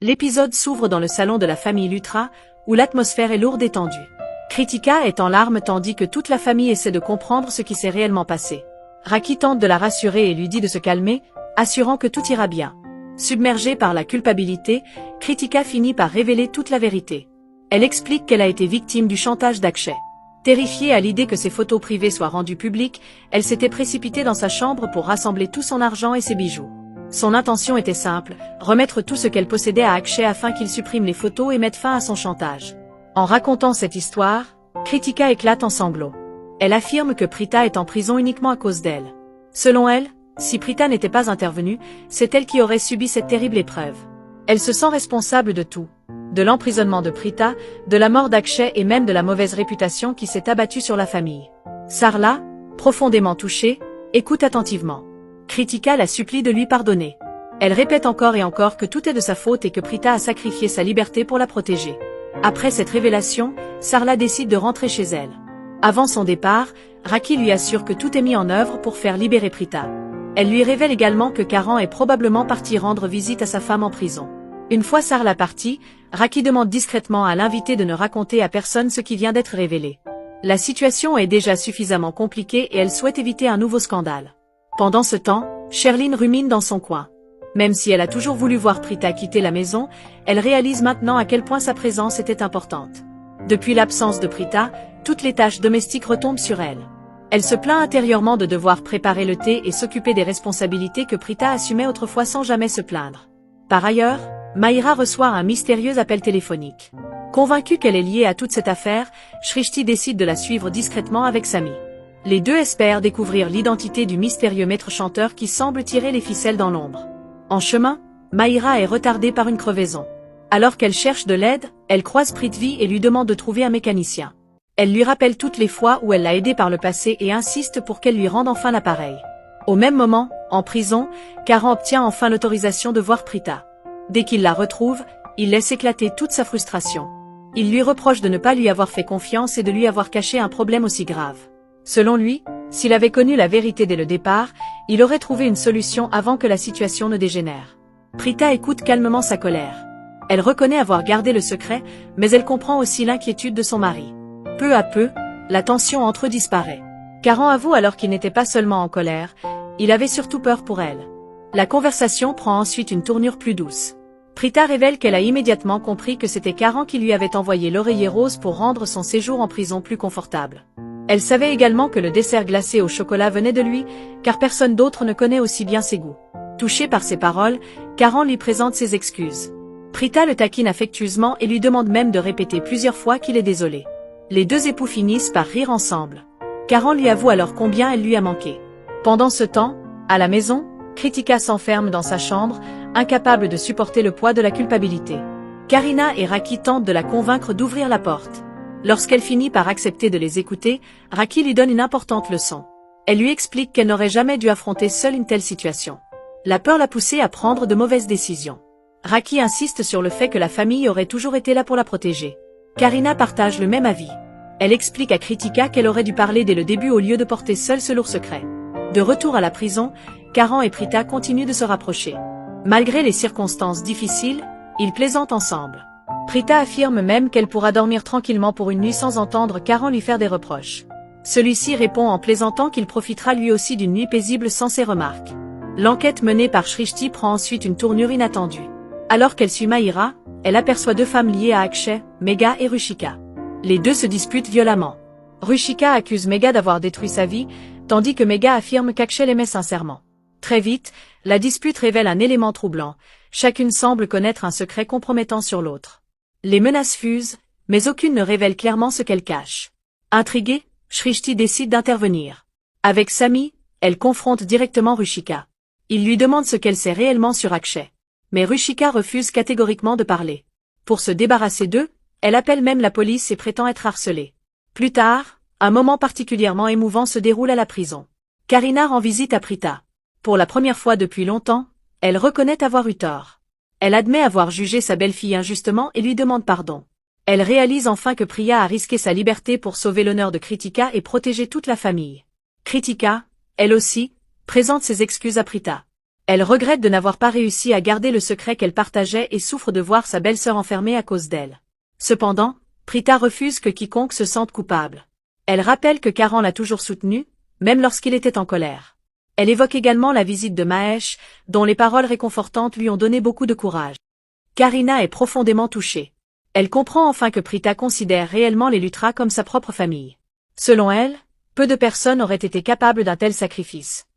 L'épisode s'ouvre dans le salon de la famille Lutra, où l'atmosphère est lourde et tendue. Kritika est en larmes tandis que toute la famille essaie de comprendre ce qui s'est réellement passé. Raki tente de la rassurer et lui dit de se calmer, assurant que tout ira bien. Submergée par la culpabilité, Kritika finit par révéler toute la vérité. Elle explique qu'elle a été victime du chantage d'Akshay. Terrifiée à l'idée que ses photos privées soient rendues publiques, elle s'était précipitée dans sa chambre pour rassembler tout son argent et ses bijoux. Son intention était simple, remettre tout ce qu'elle possédait à Akshay afin qu'il supprime les photos et mette fin à son chantage. En racontant cette histoire, Kritika éclate en sanglots. Elle affirme que Prita est en prison uniquement à cause d'elle. Selon elle, si Prita n'était pas intervenue, c'est elle qui aurait subi cette terrible épreuve. Elle se sent responsable de tout. De l'emprisonnement de Prita, de la mort d'Akshay et même de la mauvaise réputation qui s'est abattue sur la famille. Sarla, profondément touchée, écoute attentivement. Kritika la supplie de lui pardonner. Elle répète encore et encore que tout est de sa faute et que Prita a sacrifié sa liberté pour la protéger. Après cette révélation, Sarla décide de rentrer chez elle. Avant son départ, Raki lui assure que tout est mis en œuvre pour faire libérer Prita. Elle lui révèle également que Karan est probablement parti rendre visite à sa femme en prison. Une fois Sarla partie, Raki demande discrètement à l'invité de ne raconter à personne ce qui vient d'être révélé. La situation est déjà suffisamment compliquée et elle souhaite éviter un nouveau scandale. Pendant ce temps, Sherlyn rumine dans son coin. Même si elle a toujours voulu voir Prita quitter la maison, elle réalise maintenant à quel point sa présence était importante. Depuis l'absence de Prita, toutes les tâches domestiques retombent sur elle. Elle se plaint intérieurement de devoir préparer le thé et s'occuper des responsabilités que Prita assumait autrefois sans jamais se plaindre. Par ailleurs, Mahira reçoit un mystérieux appel téléphonique. Convaincue qu'elle est liée à toute cette affaire, Shrishti décide de la suivre discrètement avec Sami. Les deux espèrent découvrir l'identité du mystérieux maître chanteur qui semble tirer les ficelles dans l'ombre. En chemin, Mahira est retardée par une crevaison. Alors qu'elle cherche de l'aide, elle croise Prithvi et lui demande de trouver un mécanicien. Elle lui rappelle toutes les fois où elle l'a aidé par le passé et insiste pour qu'elle lui rende enfin l'appareil. Au même moment, en prison, Karan obtient enfin l'autorisation de voir Prita. Dès qu'il la retrouve, il laisse éclater toute sa frustration. Il lui reproche de ne pas lui avoir fait confiance et de lui avoir caché un problème aussi grave. Selon lui, s'il avait connu la vérité dès le départ, il aurait trouvé une solution avant que la situation ne dégénère. Prita écoute calmement sa colère. Elle reconnaît avoir gardé le secret, mais elle comprend aussi l'inquiétude de son mari. Peu à peu, la tension entre eux disparaît. Karan avoue alors qu'il n'était pas seulement en colère, il avait surtout peur pour elle. La conversation prend ensuite une tournure plus douce. Prita révèle qu'elle a immédiatement compris que c'était Karan qui lui avait envoyé l'oreiller rose pour rendre son séjour en prison plus confortable. Elle savait également que le dessert glacé au chocolat venait de lui, car personne d'autre ne connaît aussi bien ses goûts. Touchée par ses paroles, Karan lui présente ses excuses. Prita le taquine affectueusement et lui demande même de répéter plusieurs fois qu'il est désolé. Les deux époux finissent par rire ensemble. Karan lui avoue alors combien elle lui a manqué. Pendant ce temps, à la maison, Kritika s'enferme dans sa chambre, incapable de supporter le poids de la culpabilité. Karina et Raki tentent de la convaincre d'ouvrir la porte. Lorsqu'elle finit par accepter de les écouter, Raki lui donne une importante leçon. Elle lui explique qu'elle n'aurait jamais dû affronter seule une telle situation. La peur l'a poussée à prendre de mauvaises décisions. Raki insiste sur le fait que la famille aurait toujours été là pour la protéger. Karina partage le même avis. Elle explique à Kritika qu'elle aurait dû parler dès le début au lieu de porter seule ce lourd secret. De retour à la prison, Karan et Prita continuent de se rapprocher. Malgré les circonstances difficiles, ils plaisantent ensemble. Prita affirme même qu'elle pourra dormir tranquillement pour une nuit sans entendre Karan lui faire des reproches. Celui-ci répond en plaisantant qu'il profitera lui aussi d'une nuit paisible sans ses remarques. L'enquête menée par Shrishti prend ensuite une tournure inattendue. Alors qu'elle suit Mahira, elle aperçoit deux femmes liées à Akshay, Megha et Ruchika. Les deux se disputent violemment. Ruchika accuse Megha d'avoir détruit sa vie, tandis que Megha affirme qu'Akshay l'aimait sincèrement. Très vite, la dispute révèle un élément troublant. Chacune semble connaître un secret compromettant sur l'autre. Les menaces fusent, mais aucune ne révèle clairement ce qu'elle cache. Intriguée, Shrishti décide d'intervenir. Avec Sami, elle confronte directement Ruchika. Il lui demande ce qu'elle sait réellement sur Akshay. Mais Ruchika refuse catégoriquement de parler. Pour se débarrasser d'eux, elle appelle même la police et prétend être harcelée. Plus tard, un moment particulièrement émouvant se déroule à la prison. Karina rend visite à Prita. Pour la première fois depuis longtemps, elle reconnaît avoir eu tort. Elle admet avoir jugé sa belle-fille injustement et lui demande pardon. Elle réalise enfin que Priya a risqué sa liberté pour sauver l'honneur de Kritika et protéger toute la famille. Kritika, elle aussi, présente ses excuses à Prita. Elle regrette de n'avoir pas réussi à garder le secret qu'elle partageait et souffre de voir sa belle-sœur enfermée à cause d'elle. Cependant, Prita refuse que quiconque se sente coupable. Elle rappelle que Karan l'a toujours soutenue, même lorsqu'il était en colère. Elle évoque également la visite de Mahesh, dont les paroles réconfortantes lui ont donné beaucoup de courage. Karina est profondément touchée. Elle comprend enfin que Prita considère réellement les Luthra comme sa propre famille. Selon elle, peu de personnes auraient été capables d'un tel sacrifice.